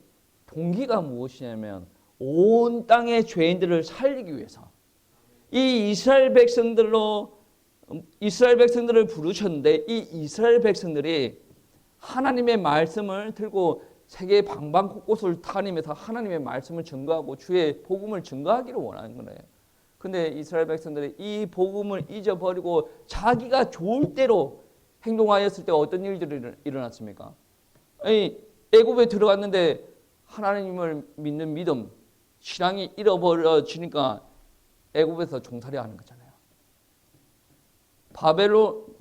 동기가 무엇이냐면 온 땅의 죄인들을 살리기 위해서 이 이스라엘 백성들을 부르셨는데, 이 이스라엘 백성들이 하나님의 말씀을 들고 세계 방방 곳곳을 다니면서 하나님의 말씀을 증거하고 주의 복음을 증거하기를 원하는 거예요. 근데 이스라엘 백성들이 이 복음을 잊어버리고 자기가 좋을 대로 행동하였을 때 어떤 일들이 일어났습니까? 애굽에 들어갔는데 하나님을 믿는 믿음, 신앙이 잃어버려지니까 애굽에서 종살이 하는 거잖아요.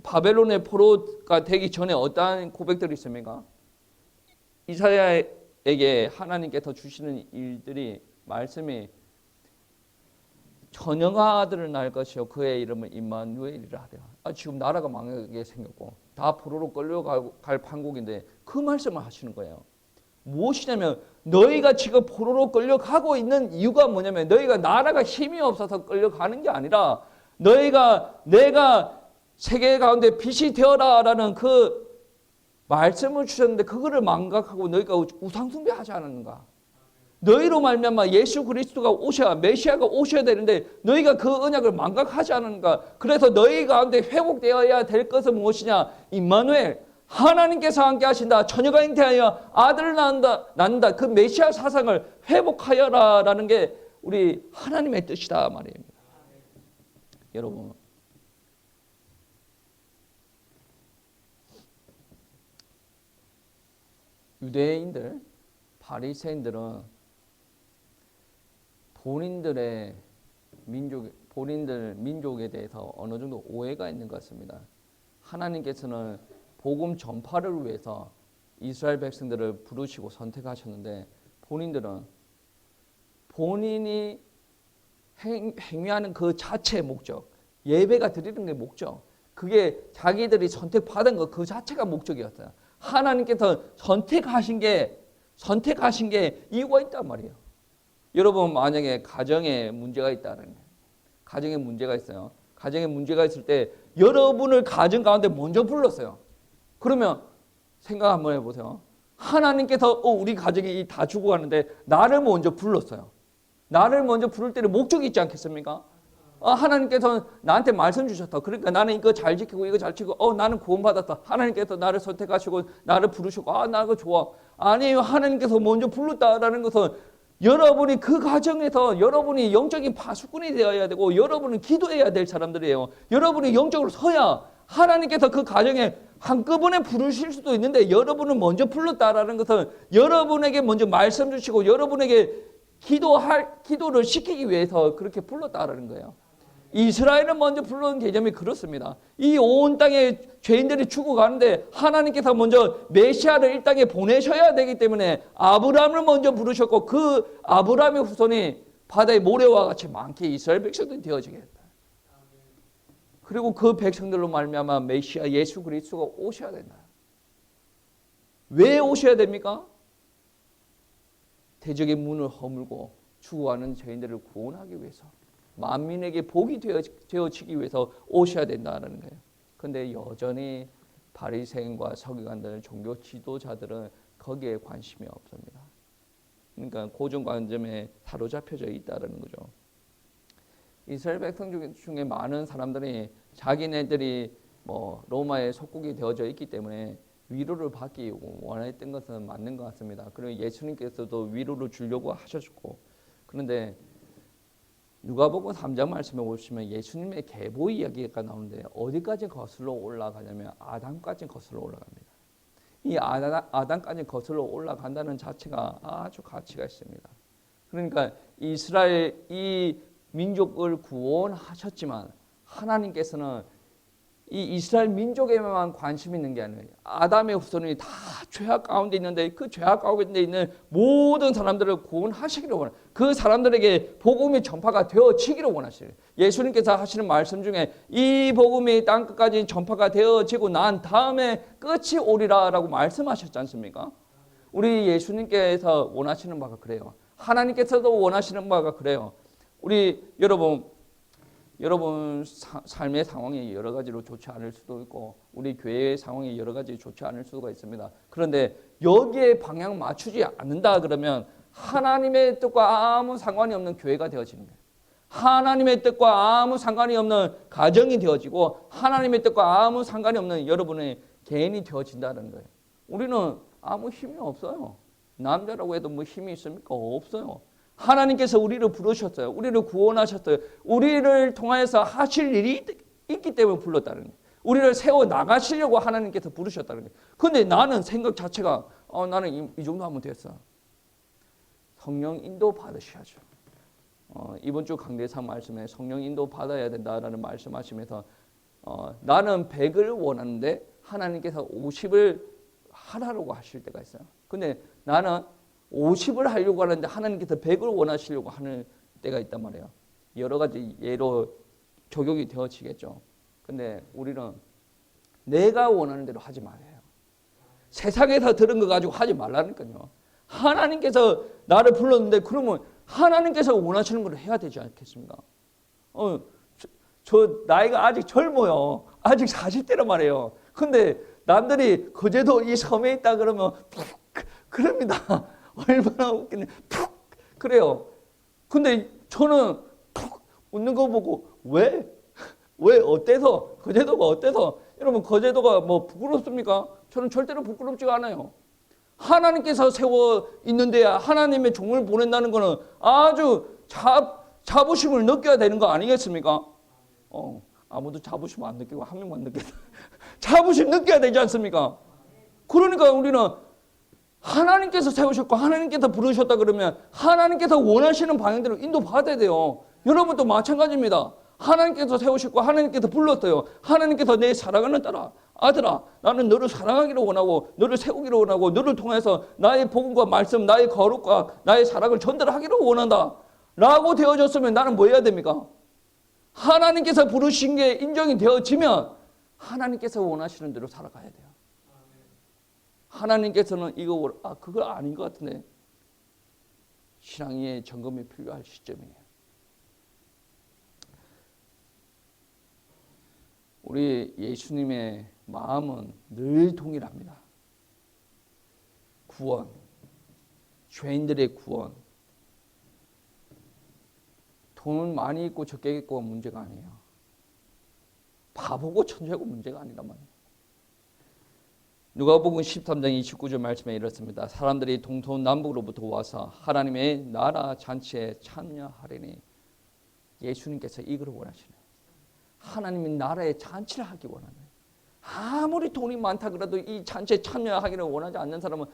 바벨론의 포로가 되기 전에 어떠한 고백들이 있습니까? 이사야에게 하나님께서 주시는 일들이, 말씀이 처녀가 아들을 낳을 것이요 그의 이름은 임마누엘이라 하래요. 지금 나라가 망하게 생겼고 다 포로로 끌려갈 판국인데 그 말씀을 하시는 거예요. 무엇이냐면 너희가 지금 포로로 끌려가고 있는 이유가 뭐냐면 너희가 나라가 힘이 없어서 끌려가는 게 아니라 내가 세계 가운데 빛이 되어라라는 그 말씀을 주셨는데 그거를 망각하고 너희가 우상 숭배하지 않았는가? 너희로 말미암아 예수 그리스도가 메시아가 오셔야 되는데 너희가 그 언약을 망각하지 않았는가? 그래서 너희 가운데 회복되어야 될 것은 무엇이냐? 임마누엘, 하나님께서 함께 하신다. 처녀가 잉태하여 아들을 낳는다. 그 메시아 사상을 회복하여라라는 게 우리 하나님의 뜻이다 말입니다. 여러분, 유대인들, 바리새인들은 본인들 민족에 대해서 어느 정도 오해가 있는 것 같습니다. 하나님께서는 복음 전파를 위해서 이스라엘 백성들을 부르시고 선택하셨는데 본인들은 본인이 행위하는 그 자체의 목적, 예배가 드리는 게 목적, 그게 자기들이 선택받은 것 그 자체가 목적이었어요. 하나님께서 선택하신 게 이유가 있단 말이에요. 여러분 만약에 가정에 문제가 있다는 거예요. 가정에 문제가 있어요. 가정에 문제가 있을 때 여러분을 가정 가운데 먼저 불렀어요. 그러면 생각 한번 해보세요. 하나님께서 우리 가정이 다 죽어가는데 나를 먼저 불렀어요. 나를 먼저 부를 때는 목적이 있지 않겠습니까? 하나님께서 나한테 말씀 주셨다. 그러니까 나는 이거 잘 지키고 이거 잘 지키고 나는 구원받았다. 하나님께서 나를 선택하시고 나를 부르시고 나 그거 좋아. 아니에요. 하나님께서 먼저 불렀다라는 것은 여러분이 그 과정에서 여러분이 영적인 파수꾼이 되어야 되고 여러분은 기도해야 될 사람들이에요. 여러분이 영적으로 서야 하나님께서 그 과정에 한꺼번에 부르실 수도 있는데 여러분은 먼저 불렀다라는 것은 여러분에게 먼저 말씀 주시고 여러분에게 기도를 시키기 위해서 그렇게 불렀다라는 거예요. 이스라엘은 먼저 불러온 개념이 그렇습니다. 이 온 땅에 죄인들이 죽어가는데 하나님께서 먼저 메시아를 이 땅에 보내셔야 되기 때문에 아브라함을 먼저 부르셨고 그 아브라함의 후손이 바다의 모래와 같이 많게 이스라엘 백성들이 되어지게 했다. 그리고 그 백성들로 말미암아 메시아 예수 그리스도가 오셔야 된다. 왜 오셔야 됩니까? 대적의 문을 허물고 죽어가는 죄인들을 구원하기 위해서 만민에게 복이 되어지기 위해서 오셔야 된다는 거예요. 그런데 여전히 바리새인과 서기관들, 종교 지도자들은 거기에 관심이 없습니다. 그러니까 고정관점에 사로잡혀져 있다는 거죠. 이스라엘 백성 중에 많은 사람들이 자기네들이 로마의 속국이 되어져 있기 때문에 위로를 받기 원했던 것은 맞는 것 같습니다. 그리고 예수님께서도 위로를 주려고 하셨고, 그런데 누가복음 3장 말씀에 보시면 예수님의 계보 이야기가 나오는데 어디까지 거슬러 올라가냐면 아담까지 거슬러 올라갑니다. 이 아담까지 거슬러 올라간다는 자체가 아주 가치가 있습니다. 그러니까 이스라엘 이 민족을 구원하셨지만 하나님께서는 이 이스라엘 민족에만 관심 있는 게 아니에요. 아담의 후손이 다 죄악 가운데 있는데 그 죄악 가운데 있는 모든 사람들을 구원하시기를 원해요. 그 사람들에게 복음이 전파가 되어지기를 원하시래요. 예수님께서 하시는 말씀 중에 이 복음이 땅끝까지 전파가 되어지고 난 다음에 끝이 오리라라고 말씀하셨지 않습니까? 우리 예수님께서 원하시는 바가 그래요. 하나님께서도 원하시는 바가 그래요. 우리 여러분 삶의 상황이 여러 가지로 좋지 않을 수도 있고 우리 교회의 상황이 여러 가지 좋지 않을 수가 있습니다. 그런데 여기에 방향 맞추지 않는다 그러면 하나님의 뜻과 아무 상관이 없는 교회가 되어지는 거예요. 하나님의 뜻과 아무 상관이 없는 가정이 되어지고 하나님의 뜻과 아무 상관이 없는 여러분의 개인이 되어진다는 거예요. 우리는 아무 힘이 없어요. 남자라고 해도 뭐 힘이 있습니까? 없어요. 하나님께서 우리를 부르셨어요. 우리를 구원하셨어요. 우리를 통하여서 하실 일이 있기 때문에 불렀다는 거예요. 우리를 세워 나가시려고 하나님께서 부르셨다는 거예요. 그런데 나는 생각 자체가 나는 이 정도 하면 됐어. 성령 인도 받으셔야죠. 이번 주 강대상 말씀에 성령 인도 받아야 된다라는 말씀하시면서 나는 100을 원하는데 하나님께서 50을 하라고 하실 때가 있어요. 근데 나는 50을 하려고 하는데 하나님께서 100을 원하시려고 하는 때가 있단 말이에요. 여러 가지 예로 적용이 되어지겠죠. 근데 우리는 내가 원하는 대로 하지 말아요. 세상에서 들은 거 가지고 하지 말라니까요. 하나님께서 나를 불렀는데 그러면 하나님께서 원하시는 걸 해야 되지 않겠습니까? 저 나이가 아직 젊어요. 아직 40대란 말이에요. 근데 남들이 그제도 이 섬에 있다 그러면 그럽니다. 얼마나 웃기네. 푹 그래요. 근데 저는 푹 웃는 거 보고 왜 어때서 거제도가 어때서 여러분 거제도가 뭐 부끄럽습니까? 저는 절대로 부끄럽지가 않아요. 하나님께서 세워 있는데 하나님의 종을 보낸다는 것은 아주 자부심을 느껴야 되는 거 아니겠습니까? 아무도 자부심 안 느끼고 한 명만 느껴. 자부심 느껴야 되지 않습니까? 그러니까 우리는 하나님께서 세우셨고 하나님께서 부르셨다 그러면 하나님께서 원하시는 방향대로 인도받아야 돼요. 여러분도 마찬가지입니다. 하나님께서 세우셨고 하나님께서 불렀어요. 하나님께서 내 사랑하는 딸아, 아들아, 나는 너를 사랑하기를 원하고 너를 세우기를 원하고 너를 통해서 나의 복음과 말씀, 나의 거룩과 나의 사랑을 전달하기를 원한다 라고 되어졌으면 나는 뭐 해야 됩니까? 하나님께서 부르신 게 인정이 되어지면 하나님께서 원하시는 대로 살아가야 돼요. 하나님께서는 이거 그거 아닌 것 같은데 신앙의 점검이 필요할 시점이에요. 우리 예수님의 마음은 늘 동일합니다. 구원, 죄인들의 구원. 돈은 많이 있고 적게 있고 문제가 아니에요. 바보고 천재고 문제가 아니란 말이에요. 누가복음 13장 29절 말씀에 이렇습니다. 사람들이 동서남북으로부터 와서 하나님의 나라 잔치에 참여하려니 예수님께서 이걸 원하시네요. 하나님의 나라의 잔치를 하기 원하네요. 아무리 돈이 많다 그래도 이 잔치에 참여하기를 원하지 않는 사람은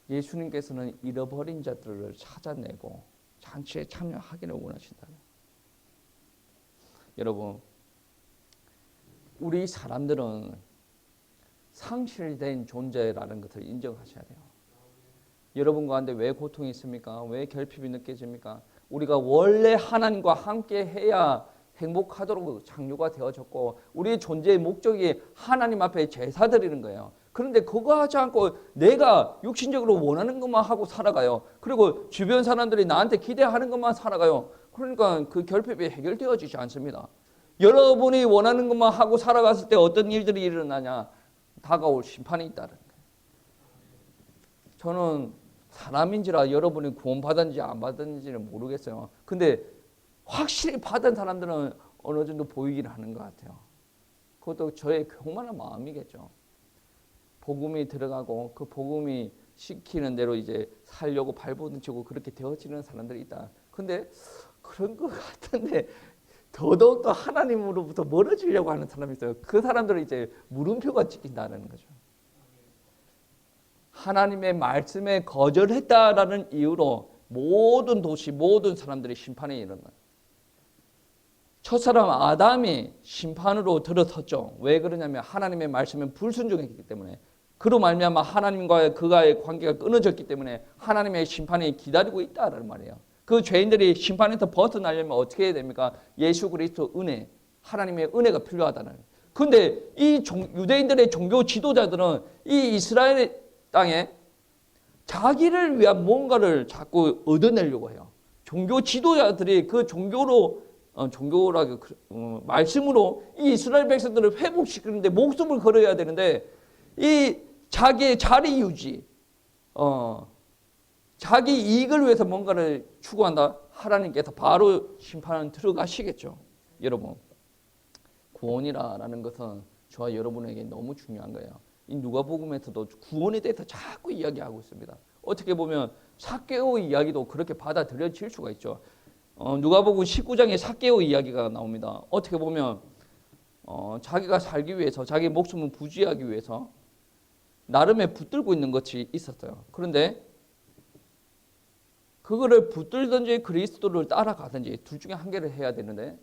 예수님께서는 잃어버린 자들을 찾아내고 잔치에 참여하기를 원하신다. 여러분, 우리 사람들은 상실된 존재라는 것을 인정하셔야 돼요. 여러분 가운데 왜 고통이 있습니까? 왜 결핍이 느껴집니까? 우리가 원래 하나님과 함께 해야 행복하도록 창조가 되어졌고 우리의 존재의 목적이 하나님 앞에 제사 드리는 거예요. 그런데 그거 하지 않고 내가 육신적으로 원하는 것만 하고 살아가요. 그리고 주변 사람들이 나한테 기대하는 것만 살아가요. 그러니까 그 결핍이 해결되어지지 않습니다. 여러분이 원하는 것만 하고 살아갔을 때 어떤 일들이 일어나냐? 다가올 심판이 있다는 거예요. 저는 사람인지라 여러분이 구원받았는지 안 받았는지는 모르겠어요. 근데 확실히 받은 사람들은 어느 정도 보이긴 하는 것 같아요. 그것도 저의 교만한 마음이겠죠. 복음이 들어가고 그 복음이 시키는 대로 이제 살려고 발버둥치고 그렇게 되어지는 사람들이 있다. 근데 그런 것 같은데 더더욱더 하나님으로부터 멀어지려고 하는 사람이 있어요. 그 사람들은 이제 물음표가 찍힌다는 거죠. 하나님의 말씀에 거절했다라는 이유로 모든 도시, 모든 사람들이 심판에 일어나요. 첫사람 아담이 심판으로 들어섰죠. 왜 그러냐면 하나님의 말씀에 불순종했기 때문에. 그로 말미암아 하나님과 그와의 관계가 끊어졌기 때문에 하나님의 심판이 기다리고 있다는 말이에요. 그 죄인들이 심판에서 벗어나려면 어떻게 해야 됩니까? 예수 그리스도 은혜, 하나님의 은혜가 필요하다는 거예요. 그런데 이 유대인들의 종교 지도자들은 이 이스라엘 땅에 자기를 위한 뭔가를 자꾸 얻어내려고 해요. 종교 지도자들이 그 말씀으로 이 이스라엘 백성들을 회복시키는데 목숨을 걸어야 되는데 이 자기의 자리 유지, 자기 이익을 위해서 뭔가를 추구한다. 하나님께서 바로 심판은 들어가시겠죠. 여러분, 구원이라는 것은 저와 여러분에게 너무 중요한 거예요. 이 누가복음에서도 구원에 대해서 자꾸 이야기하고 있습니다. 어떻게 보면 삭개오 이야기도 그렇게 받아들여질 수가 있죠. 누가복음 19장에 삭개오 이야기가 나옵니다. 어떻게 보면 자기가 살기 위해서 자기 목숨을 부지하기 위해서 나름의 붙들고 있는 것이 있었어요. 그런데 그거를 붙들든지 그리스도를 따라가든지 둘 중에 한 개를 해야 되는데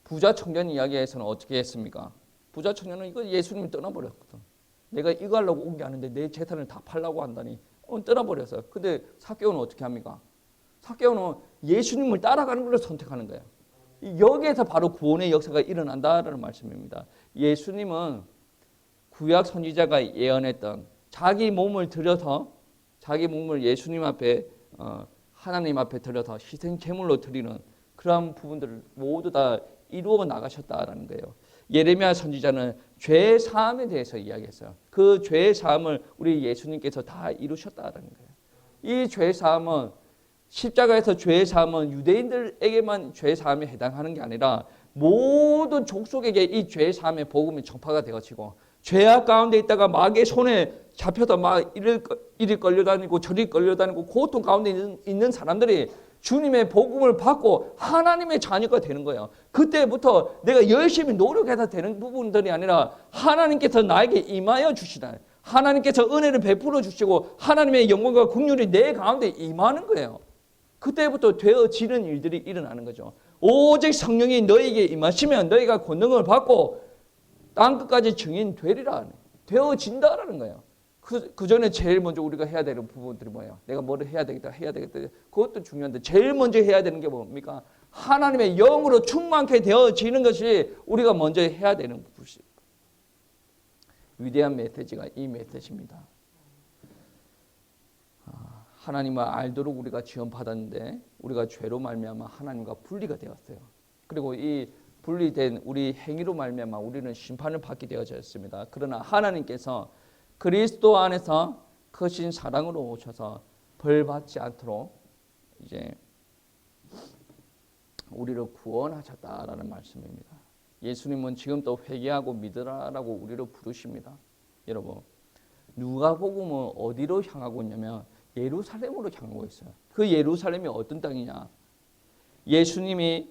부자 청년 이야기에서는 어떻게 했습니까? 부자 청년은 이거 예수님이 떠나버렸거든. 내가 이거 하려고 온 게 아닌데 내 재산을 다 팔라고 한다니 떠나버렸어요. 근데 삭개오는 어떻게 합니까? 삭개오는 예수님을 따라가는 걸 선택하는 거예요. 여기에서 바로 구원의 역사가 일어난다라는 말씀입니다. 예수님은 구약 선지자가 예언했던 자기 몸을 들여서 자기 몸을 예수님 앞에 하나님 앞에 들여서 희생 제물로 드리는 그러한 부분들을 모두 다 이루어 나가셨다라는 거예요. 예레미야 선지자는 죄 사함에 대해서 이야기했어요. 그 죄 사함을 우리 예수님께서 다 이루셨다라는 거예요. 이 죄 사함은 십자가에서 죄 사함은 유대인들에게만 죄 사함에 해당하는 게 아니라 모든 족속에게 이 죄 사함의 복음이 전파가 되어지고 죄악 가운데 있다가 마귀의 손에 잡혀서 막 이리 끌려다니고 저리 끌려다니고 고통 가운데 있는 사람들이 주님의 복음을 받고 하나님의 자녀가 되는 거예요. 그때부터 내가 열심히 노력해서 되는 부분들이 아니라 하나님께서 나에게 임하여 주시다. 하나님께서 은혜를 베풀어 주시고 하나님의 영광과 긍휼이 내 가운데 임하는 거예요. 그때부터 되어지는 일들이 일어나는 거죠. 오직 성령이 너에게 임하시면 너희가 권능을 받고 땅끝까지 증인 되리라. 되어진다라는 거예요. 그 전에 제일 먼저 우리가 해야 되는 부분들이 뭐예요? 내가 뭐를 해야 되겠다. 그것도 중요한데 제일 먼저 해야 되는 게 뭡니까? 하나님의 영으로 충만케 되어지는 것이 우리가 먼저 해야 되는 부분이에요. 위대한 메시지가 이 메시지입니다. 하나님을 알도록 우리가 지원받았는데 우리가 죄로 말미암아 하나님과 분리가 되었어요. 그리고 이 분리된 우리 행위로 말미암아 우리는 심판을 받게 되어졌습니다. 그러나 하나님께서 그리스도 안에서 크신 사랑으로 오셔서 벌 받지 않도록 이제 우리를 구원하셨다라는 말씀입니다. 예수님은 지금도 회개하고 믿으라라고 우리를 부르십니다. 여러분, 누가복음은 어디로 향하고 있냐면 예루살렘으로 향하고 있어요. 그 예루살렘이 어떤 땅이냐? 예수님이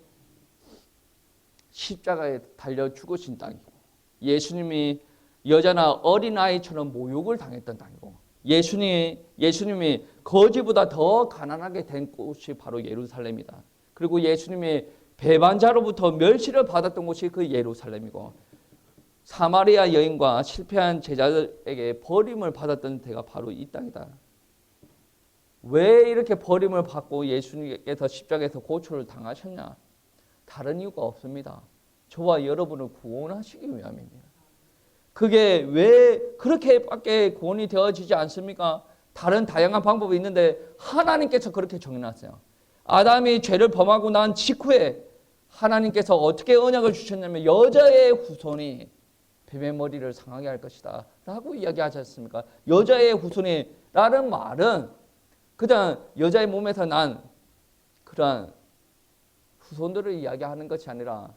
십자가에 달려 죽으신 땅이고, 예수님이 여자나 어린아이처럼 모욕을 당했던 땅이고, 예수님이 거지보다 더 가난하게 된 곳이 바로 예루살렘이다. 그리고 예수님이 배반자로부터 멸시를 받았던 곳이 그 예루살렘이고, 사마리아 여인과 실패한 제자들에게 버림을 받았던 데가 바로 이 땅이다. 왜 이렇게 버림을 받고 예수님께서 십자가에서 고초를 당하셨냐? 다른 이유가 없습니다. 저와 여러분을 구원하시기 위함입니다. 그게 왜 그렇게밖에 구원이 되어지지 않습니까? 다른 다양한 방법이 있는데 하나님께서 그렇게 정해놨어요. 아담이 죄를 범하고 난 직후에 하나님께서 어떻게 언약을 주셨냐면 여자의 후손이 뱀의 머리를 상하게 할 것이다 라고 이야기하지 않습니까? 여자의 후손이라는 말은 그냥 여자의 몸에서 난 그러한 후손들을 이야기하는 것이 아니라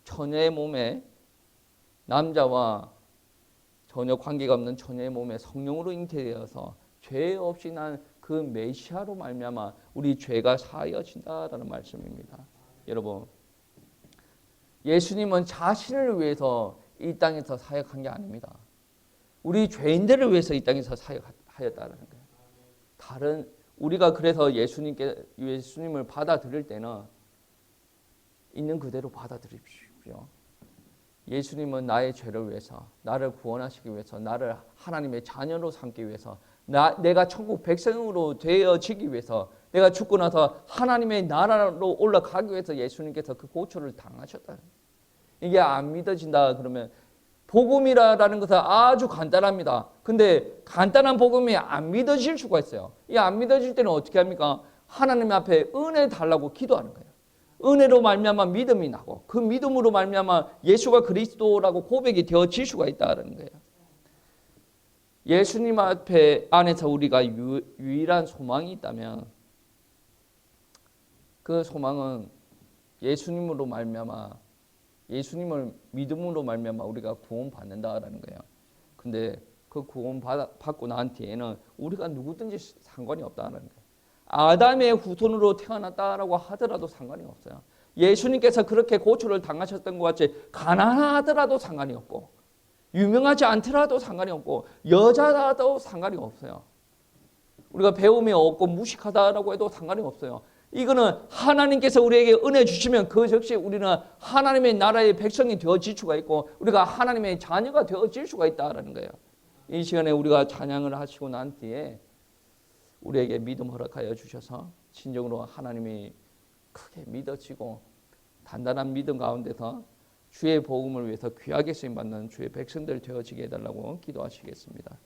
처녀의 몸에 남자와 전혀 관계가 없는 처녀의 몸에 성령으로 잉태되어서 죄 없이 난 그 메시아로 말미암아 우리 죄가 사하여진다라는 말씀입니다. 여러분, 예수님은 자신을 위해서 이 땅에서 사역한 게 아닙니다. 우리 죄인들을 위해서 이 땅에서 사역하였다는 거예요. 우리가 그래서 예수님을 받아들일 때는 있는 그대로 받아들이십시오. 예수님은 나의 죄를 위해서, 나를 구원하시기 위해서, 나를 하나님의 자녀로 삼기 위해서, 내가 천국 백성으로 되어지기 위해서, 내가 죽고 나서 하나님의 나라로 올라가기 위해서 예수님께서 그 고초를 당하셨다. 이게 안 믿어진다 그러면 복음이라는 것은 아주 간단합니다. 근데 간단한 복음이 안 믿어질 수가 있어요. 이 안 믿어질 때는 어떻게 합니까? 하나님 앞에 은혜 달라고 기도하는 거예요. 은혜로 말미암아 믿음이 나고 그 믿음으로 말미암아 예수가 그리스도라고 고백이 되어질 수가 있다는 거예요. 예수님 안에서 우리가 유일한 소망이 있다면 그 소망은 예수님으로 말미암아 예수님을 믿음으로 말미암아 우리가 구원받는다라는 거예요. 근데 그 구원 받고 난 뒤에는 우리가 누구든지 상관이 없다는 거예요. 아담의 후손으로 태어났다라고 하더라도 상관이 없어요. 예수님께서 그렇게 고초를 당하셨던 것 같이 가난하더라도 상관이 없고 유명하지 않더라도 상관이 없고 여자라도 상관이 없어요. 우리가 배움이 없고 무식하다라고 해도 상관이 없어요. 이거는 하나님께서 우리에게 은혜 주시면 그 즉시 우리는 하나님의 나라의 백성이 되어질 수가 있고 우리가 하나님의 자녀가 되어질 수가 있다는 거예요. 이 시간에 우리가 찬양을 하시고 난 뒤에 우리에게 믿음 허락하여 주셔서 진정으로 하나님이 크게 믿어지고 단단한 믿음 가운데서 주의 복음을 위해서 귀하게 쓰임받는 주의 백성들 되어지게 해달라고 기도하시겠습니다.